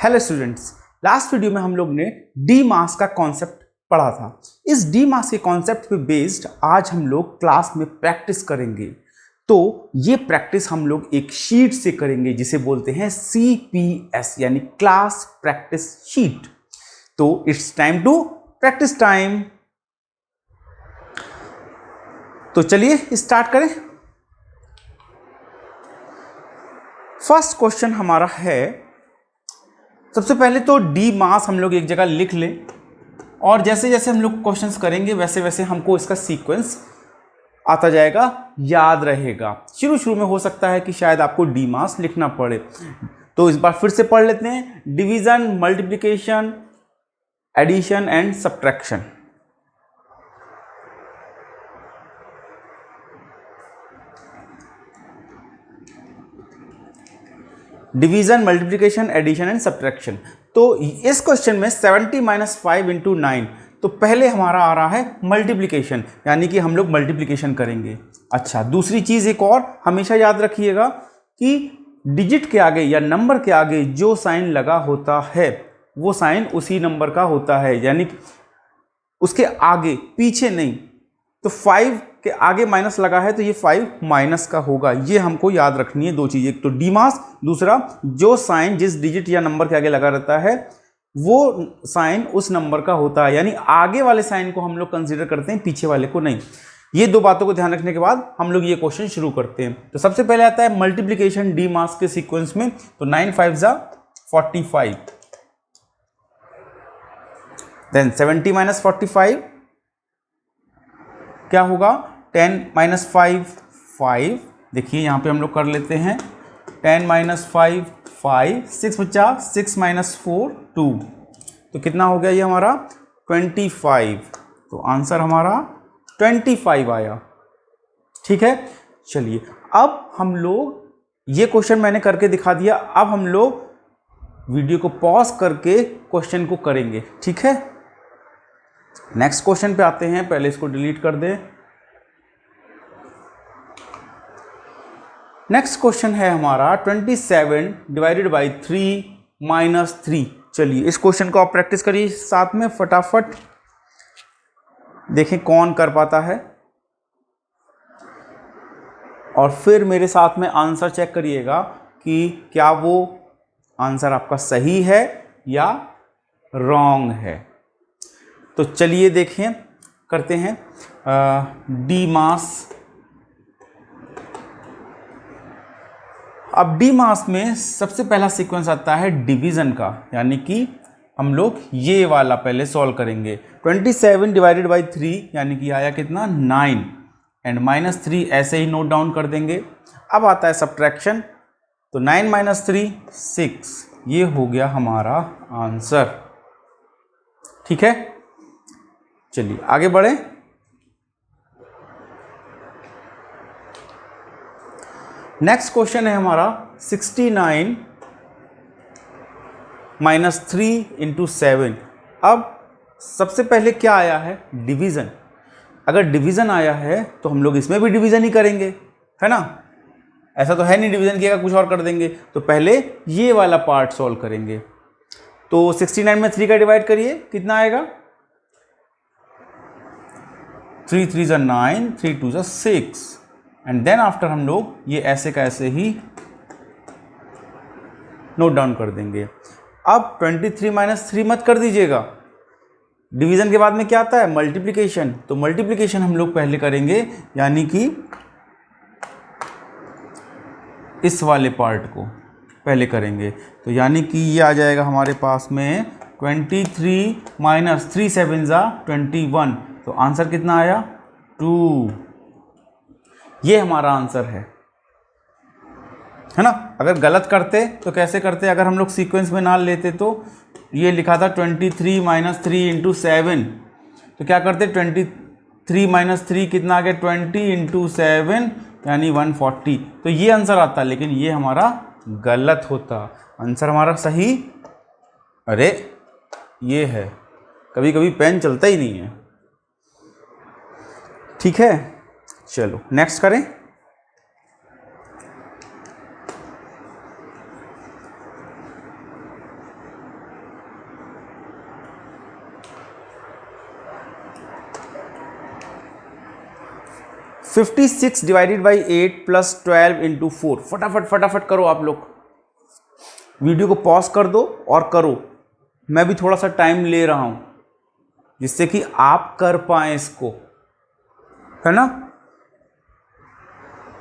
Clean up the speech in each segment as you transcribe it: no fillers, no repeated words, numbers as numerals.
Hello students, last video में हम लोग ने डी मास का कॉन्सेप्ट पढ़ा था। इस डी मास के कॉन्सेप्ट पे बेस्ड आज हम लोग क्लास में प्रैक्टिस करेंगे। तो ये प्रैक्टिस हम लोग एक शीट से करेंगे जिसे बोलते हैं CPS यानी क्लास प्रैक्टिस शीट। तो it's time to practice time. तो चलिए स्टार्ट करें। फर्स्ट क्वेश्चन हमारा है, सबसे पहले तो डी मास हम लोग एक जगह लिख लें और जैसे जैसे हम लोग क्वेश्चंस करेंगे वैसे वैसे हमको इसका सीक्वेंस आता जाएगा, याद रहेगा। शुरू में हो सकता है कि शायद आपको डी मास लिखना पड़े, तो इस बार फिर से पढ़ लेते हैं। Division, multiplication, addition and subtraction. Division, multiplication, addition and subtraction. तो इस क्वेश्चन में 70 - 5 × 9, तो पहले हमारा आ रहा है मल्टीप्लिकेशन, यानी कि हम लोग मल्टीप्लिकेशन करेंगे। अच्छा, दूसरी चीज एक और हमेशा याद रखिएगा कि डिजिट के आगे या नंबर के आगे जो साइन लगा होता है वो साइन उसी नंबर का होता है, यानी उसके आगे पीछे नहीं। तो 5 के आगे माइनस लगा है तो ये 5 माइनस का होगा। ये हमको याद रखनी है दो चीजें, एक तो डी मास, दूसरा जो साइन जिस डिजिट या नंबर के आगे लगा रहता है वो साइन उस नंबर का होता है, यानी आगे वाले साइन को हम लोग कंसीडर करते हैं, पीछे वाले को नहीं। ये दो बातों को ध्यान रखने के बाद हम लोग ये क्वेश्चन शुरू करते हैं। तो सबसे पहले आता है मल्टीप्लिकेशन डी मास के सीक्वेंस में। तो 9 × 5 = 45, देन 70 - 45 क्या होगा, 10 - 5 5। देखिए यहां पे हम लोग कर लेते हैं 10 - 5 5, 6 बचा, 6 - 4 2, तो कितना हो गया ये हमारा 25। तो आंसर हमारा 25 आया। ठीक है, चलिए अब हम लोग ये क्वेश्चन मैंने करके दिखा दिया। अब हम लोग वीडियो को पॉज करके क्वेश्चन को करेंगे। ठीक है, नेक्स्ट क्वेश्चन पे आते हैं। पहले इसको डिलीट कर दें। नेक्स्ट क्वेश्चन है हमारा 27 ÷ 3 - 3। चलिए इस क्वेश्चन को आप प्रैक्टिस करिए साथ में फटाफट, देखें कौन कर पाता है और फिर मेरे साथ में आंसर चेक करिएगा कि क्या वो आंसर आपका सही है या रॉन्ग है। तो चलिए देखें, करते हैं डी मास। अब डी मास में सबसे पहला सीक्वेंस आता है डिवीजन का, यानी कि हम लोग ये वाला पहले सॉल्व करेंगे। 27 ÷ 3 यानी कि आया कितना 9 एंड -3 ऐसे ही नोट डाउन कर देंगे। अब आता है सब्ट्रैक्शन, तो 9 - 3 6, ये हो गया हमारा आंसर। ठीक है, चलिए आगे बढ़े। नेक्स्ट क्वेश्चन है हमारा 69 - 3 × 7। अब सबसे पहले क्या आया है, डिवीजन। अगर डिवीजन आया है तो हम लोग इसमें भी डिवीजन ही करेंगे, है ना। ऐसा तो है नहीं डिवीजन किया कुछ और कर देंगे। तो पहले ये वाला पार्ट सॉल्व करेंगे। तो 69 में 3 का डिवाइड करिए, कितना आएगा 3 × 3 = 9, 3 × 2 = 6 एंड देन आफ्टर हम लोग ये ऐसे का ऐसे ही नोट डाउन कर देंगे। अब 23 - 3 मत कर दीजिएगा, डिवीजन के बाद में क्या आता है मल्टीप्लिकेशन। तो मल्टीप्लिकेशन हम लोग पहले करेंगे, यानी कि इस वाले पार्ट को पहले करेंगे। तो यानी कि ये आ जाएगा हमारे पास में 23 - 3 × 7 = 21, तो आंसर कितना आया 2। ये हमारा आंसर है ना। अगर गलत करते तो कैसे करते, अगर हम लोग सीक्वेंस में ना लेते तो ये लिखा था 23 - 3 × 7, तो क्या करते 23 - 3 कितना आ गया 20 × 7 यानी 140, तो ये आंसर आता। लेकिन ये हमारा गलत होता, आंसर हमारा सही, अरे ये है। कभी कभी पेन चलता ही नहीं है। ठीक है, चलो नेक्स्ट करें। 56 डिवाइडेड बाई 8 प्लस 12 इंटू 4। फटाफट फटाफट करो आप लोग, वीडियो को पॉज कर दो और करो। मैं भी थोड़ा सा टाइम ले रहा हूं जिससे कि आप कर पाए इसको, है ना।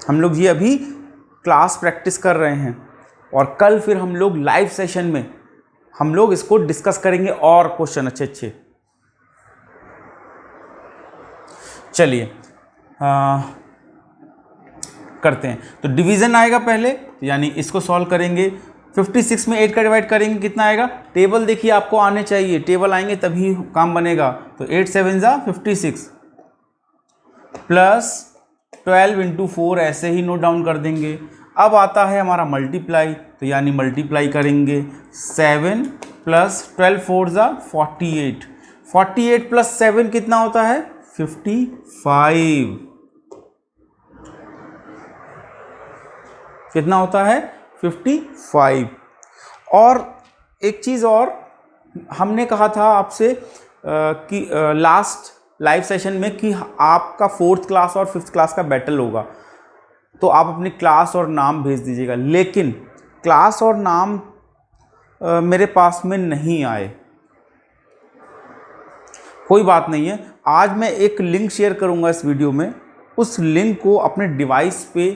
हम लोग ये अभी क्लास प्रैक्टिस कर रहे हैं और कल फिर हम लोग लाइव सेशन में हम लोग इसको डिस्कस करेंगे और क्वेश्चन अच्छे अच्छे। चलिए करते हैं। तो डिवीजन आएगा पहले, यानी इसको सॉल्व करेंगे। 56 में 8 का डिवाइड करेंगे, कितना आएगा? टेबल देखिए आपको आने चाहिए, टेबल आएंगे तभी काम बनेगा। तो 8 7 जा 56 प्लस 12 इंटू 4, ऐसे ही नोट डाउन कर देंगे। अब आता है हमारा मल्टीप्लाई, तो यानी मल्टीप्लाई करेंगे 7 प्लस 12 4 जा 48। 48 प्लस 7 कितना होता है? 55। कितना होता है? 55। और एक चीज़ और हमने कहा था आपसे कि लास्ट लाइव सेशन में कि आपका 4th क्लास और 5th क्लास का बैटल होगा, तो आप अपनी क्लास और नाम भेज दीजिएगा। लेकिन क्लास और नाम मेरे पास में नहीं आए, कोई बात नहीं है। आज मैं एक लिंक शेयर करूंगा इस वीडियो में, उस लिंक को अपने डिवाइस पे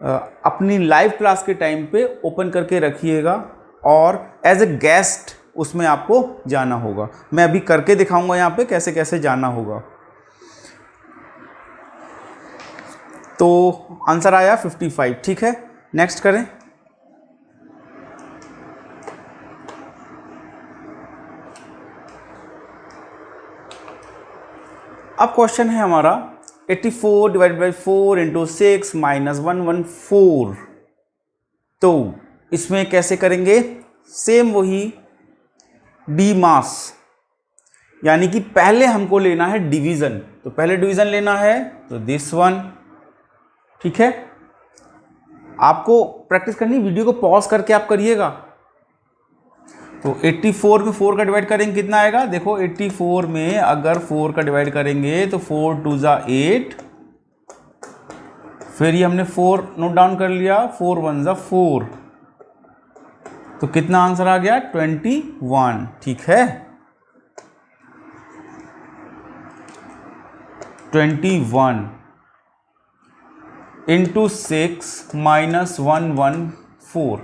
अपनी लाइव क्लास के टाइम पे ओपन करके रखिएगा और एज ए गेस्ट उसमें आपको जाना होगा। मैं अभी करके दिखाऊंगा यहाँ पे कैसे कैसे जाना होगा। तो आंसर आया 55, ठीक है। नेक्स्ट करें। अब क्वेश्चन है हमारा 84 डिवाइडेड बाई 4 इंटू 6 माइनस 114। तो इसमें कैसे करेंगे? सेम वही डी मास, यानी कि पहले हमको लेना है डिवीजन। तो पहले डिवीजन लेना है तो दिस वन, ठीक है। आपको प्रैक्टिस करनी, वीडियो को पॉज करके आप करिएगा। तो 84 में 4 का डिवाइड करेंगे, कितना आएगा? देखो 84 में अगर 4 का डिवाइड करेंगे तो 4 2 जा 8, फिर ये हमने 4 नोट डाउन कर लिया, 4 1 जा 4, तो कितना आंसर आ गया? 21, ठीक है। 21 इंटू 6 माइनस 114।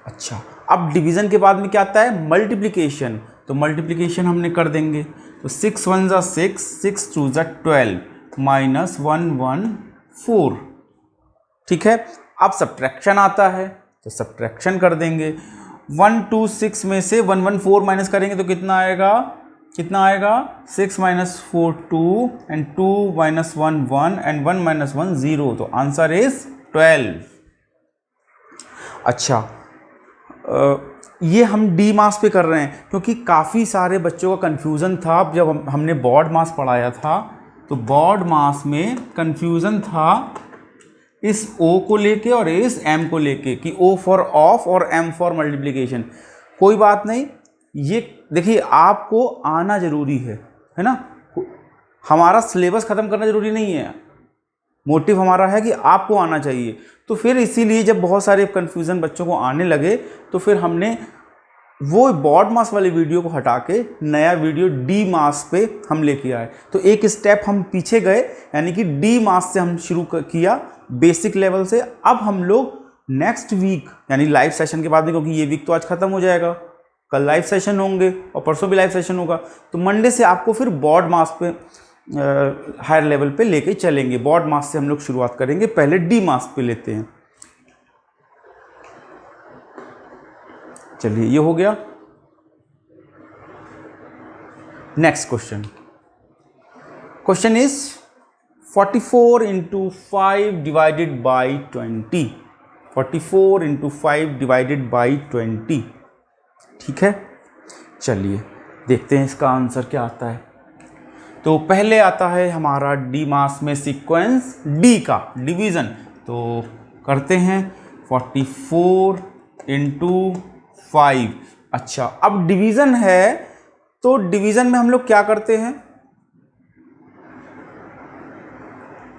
अच्छा, अब डिवीजन के बाद में क्या आता है? मल्टीप्लिकेशन। तो मल्टीप्लिकेशन हमने कर देंगे, तो 6 1 जा 6, 6 2 जा 12 माइनस 114, ठीक है। अब सब्ट्रैक्शन आता है, तो सब्ट्रैक्शन कर देंगे। 126 में से 114 माइनस करेंगे तो कितना आएगा? कितना आएगा? 6 minus 4 2 and 2 minus 1 1 and 1 minus 1 0, तो आंसर इज 12। अच्छा, ये हम डी मास पे कर रहे हैं क्योंकि काफ़ी सारे बच्चों का कन्फ्यूज़न था। जब हमने बॉड मास पढ़ाया था तो बॉड मास में कन्फ्यूज़न था इस O को लेके और इस M को लेके कि O फॉर ऑफ और M फॉर मल्टीप्लिकेशन। कोई बात नहीं, ये देखिए आपको आना ज़रूरी है ना। हमारा सिलेबस ख़त्म करना ज़रूरी नहीं है, मोटिव हमारा है कि आपको आना चाहिए। तो फिर इसीलिए जब बहुत सारे कन्फ्यूज़न बच्चों को आने लगे तो फिर हमने वो बॉड मास वाली वीडियो को हटा के नया वीडियो डी मास पे हम लेके आए। तो एक स्टेप हम पीछे गए, यानी कि डी मास से हम शुरू किया बेसिक लेवल से। अब हम लोग नेक्स्ट वीक यानी लाइव सेशन के बाद में, क्योंकि ये वीक तो आज ख़त्म हो जाएगा, कल लाइव सेशन होंगे और परसों भी लाइव सेशन होगा, तो मंडे से आपको फिर बॉड मास पे हायर लेवल पे लेके चलेंगे। बॉड मास से हम लोग शुरुआत करेंगे, पहले डी मास पे लेते हैं। चलिए, ये हो गया। Next question, question is 44 into 5 divided by 20। 44 into 5 divided by 20, ठीक है। चलिए देखते हैं इसका आंसर क्या आता है। तो पहले आता है हमारा डी मास में सीक्वेंस डी का डिवीज़न, तो करते हैं 44 इंटू 5। अच्छा, अब डिवीज़न है तो डिवीज़न में हम लोग क्या करते हैं?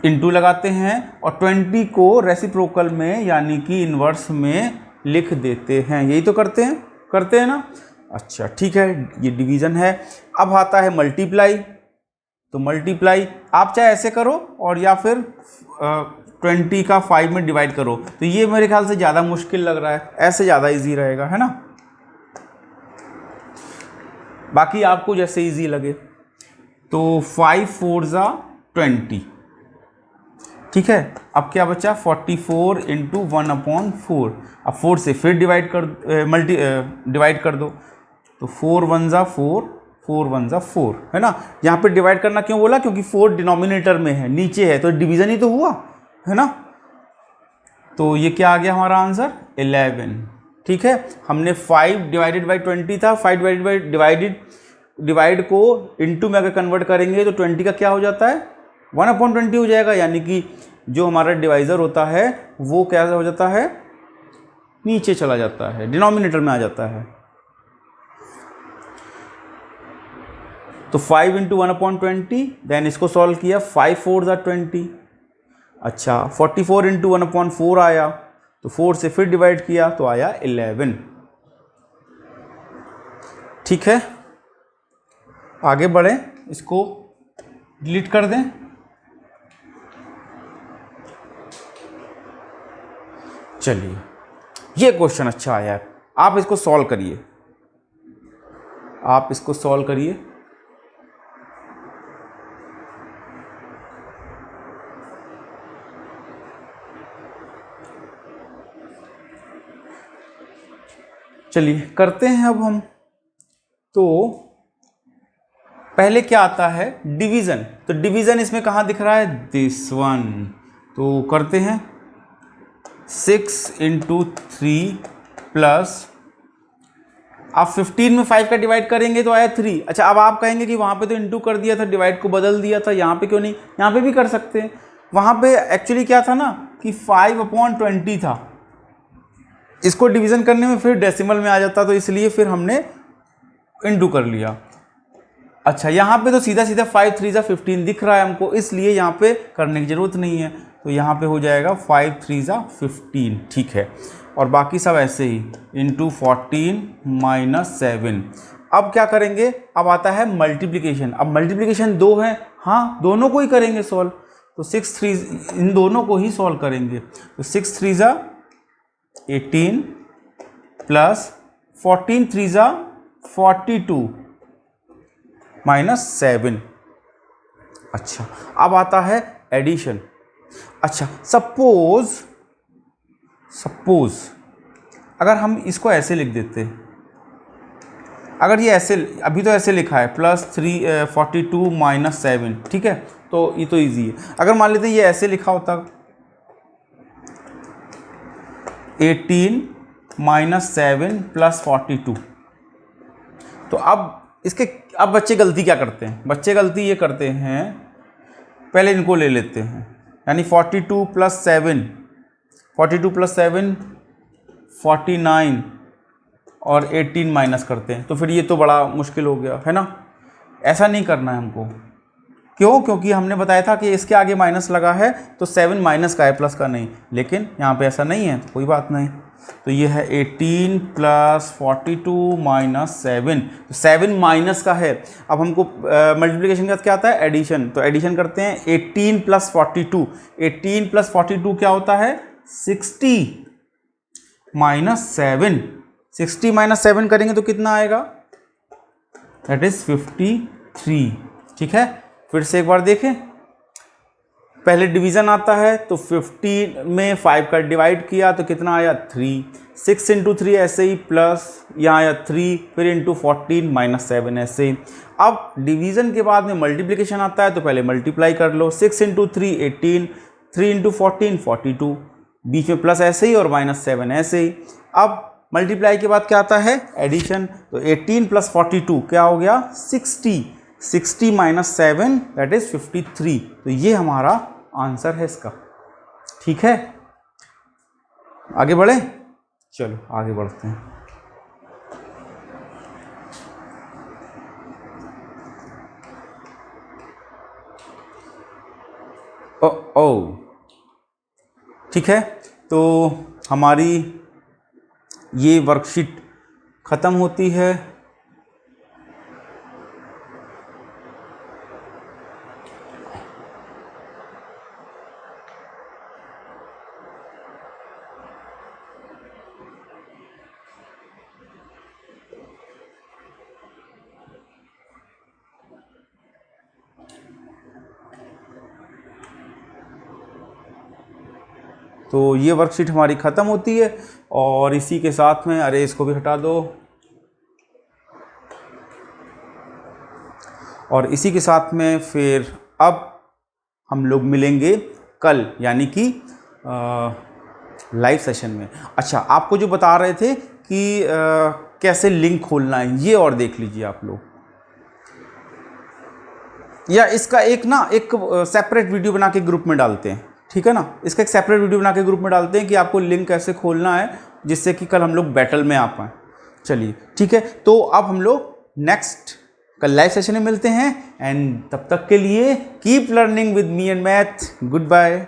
इनटू लगाते हैं और 20 को रेसिप्रोकल में यानी कि इन्वर्स में लिख देते हैं। यही तो करते हैं ना। अच्छा ठीक है, ये डिवीज़न है। अब आता है मल्टीप्लाई। तो मल्टीप्लाई आप चाहे ऐसे करो और या फिर 20 का 5 में डिवाइड करो। तो ये मेरे ख्याल से ज़्यादा मुश्किल लग रहा है, ऐसे ज़्यादा इजी रहेगा, है ना। बाकी आपको जैसे इजी लगे। तो 5 4 ज़ा 20, ठीक है। अब क्या बचा 44 इंटू 1/4। अब 4 से फिर डिवाइड कर दो। तो 4 1 ज़ा 4, 4 1 ज़ा 4, है ना। यहाँ पे डिवाइड करना क्यों बोला, क्योंकि 4 डिनोमिनेटर में है, नीचे है, तो डिवीज़न ही तो हुआ, है ना। तो ये क्या आ गया हमारा आंसर 11, ठीक है। हमने 5 डिवाइडेड बाई 20 था, 5 डिवाइड को इनटू में अगर कन्वर्ट करेंगे तो 20 का क्या हो जाता है 1/20 हो जाएगा, यानी कि जो हमारा डिवाइज़र होता है वो क्या हो जाता है, नीचे चला जाता है, डिनोमिनेटर में आ जाता है। तो 5 इंटू 1/20, देन इसको सॉल्व किया, 5 4 ज़ा 20। अच्छा 44 इंटू 1/4 आया, तो 4 से फिर डिवाइड किया तो आया 11, ठीक है। आगे बढ़े, इसको डिलीट कर दें। चलिए ये क्वेश्चन अच्छा आया है, आप इसको सॉल्व करिए, चलिए करते हैं अब हम। तो पहले क्या आता है डिवीज़न, तो डिवीज़न इसमें कहाँ दिख रहा है, दिस वन। तो करते हैं 6 इंटू 3 प्लस, आप 15 में 5 का डिवाइड करेंगे तो आया 3। अच्छा अब आप कहेंगे कि वहाँ पे तो इंटू कर दिया था, डिवाइड को बदल दिया था, यहाँ पे क्यों नहीं, यहाँ पे भी कर सकते हैं। वहाँ पे एक्चुअली क्या था ना कि 5/20 था, इसको डिवीज़न करने में फिर डेसिमल में आ जाता, तो इसलिए फिर हमने इंटू कर लिया। अच्छा यहाँ पे तो सीधा 5 3 ज़ा 15 दिख रहा है हमको, इसलिए यहाँ पे करने की ज़रूरत नहीं है। तो यहाँ पे हो जाएगा 5 3 ज़ा 15, ठीक है। और बाकी सब ऐसे ही इंटू 14 माइनस 7। अब क्या करेंगे, अब आता है मल्टीप्लिकेशन। अब मल्टीप्लिकेशन 2 है, हाँ दोनों को ही करेंगे सॉल्व। तो 6 3 इन दोनों को ही सॉल्व करेंगे। तो 6 3 ज़ा 18 प्लस 14 3 ज़ा 42 माइनस 7। अच्छा अब आता है एडिशन। अच्छा सपोज अगर हम इसको ऐसे लिख देते, अगर ये ऐसे, अभी तो ऐसे लिखा है +42 माइनस 7, ठीक है, तो ये तो इजी है। अगर मान लेते हैं ये ऐसे लिखा होता 18 माइनस 7 प्लस 42, तो अब बच्चे गलती क्या करते हैं, बच्चे गलती ये करते हैं, पहले इनको ले लेते हैं, यानी 42 प्लस 7 49 और 18 माइनस करते हैं, तो फिर ये तो बड़ा मुश्किल हो गया, है ना। ऐसा नहीं करना है हमको, क्यों, क्योंकि हमने बताया था कि इसके आगे माइनस लगा है तो 7 माइनस का है, प्लस का नहीं, लेकिन यहाँ पे ऐसा नहीं है तो कोई बात नहीं। तो ये है 18 प्लस 42 माइनस 7, तो 7 माइनस का है। अब हमको मल्टीप्लिकेशन के बाद क्या आता है एडिशन, तो एडिशन करते हैं 18 प्लस 42, 18 प्लस 42 क्या होता है 60 माइनस 7, 60 माइनस 7 करेंगे तो कितना आएगा, दैट इज 53, ठीक है। फिर से एक बार देखें, पहले डिवीज़न आता है तो 50 में 5 का डिवाइड किया तो कितना आया 3, 6 इंटू 3 ऐसे ही, प्लस यहाँ आया 3, फिर इंटू 14 माइनस 7 ऐसे ही। अब डिवीज़न के बाद में मल्टीप्लिकेशन आता है तो पहले मल्टीप्लाई कर लो, 6 इंटू 3 18, 3 इंटू 14 42, बीच में प्लस ऐसे ही और माइनस 7 ऐसे ही। अब मल्टीप्लाई के बाद क्या आता है एडिशन, तो 18 प्लस 42 क्या हो गया 60, 60 माइनस 7 दैट इज 53। तो ये हमारा आंसर है इसका, ठीक है। आगे बढ़े, चलो आगे बढ़ते हैं। ठीक है, तो हमारी ये वर्कशीट ख़त्म होती है। तो ये वर्कशीट हमारी ख़त्म होती है और इसी के साथ में, अरे इसको भी हटा दो, और इसी के साथ में फिर अब हम लोग मिलेंगे कल, यानी कि लाइव सेशन में। अच्छा, आपको जो बता रहे थे कि कैसे लिंक खोलना है, ये और देख लीजिए आप लोग, या इसका एक सेपरेट वीडियो बना के ग्रुप में डालते हैं, ठीक है ना। इसका एक सेपरेट वीडियो बना के ग्रुप में डालते हैं कि आपको लिंक कैसे खोलना है, जिससे कि कल हम लोग बैटल में आ पाएँ। चलिए ठीक है, तो अब हम लोग नेक्स्ट कल लाइव सेशन में मिलते हैं, एंड तब तक के लिए keep learning with me and math. Good bye.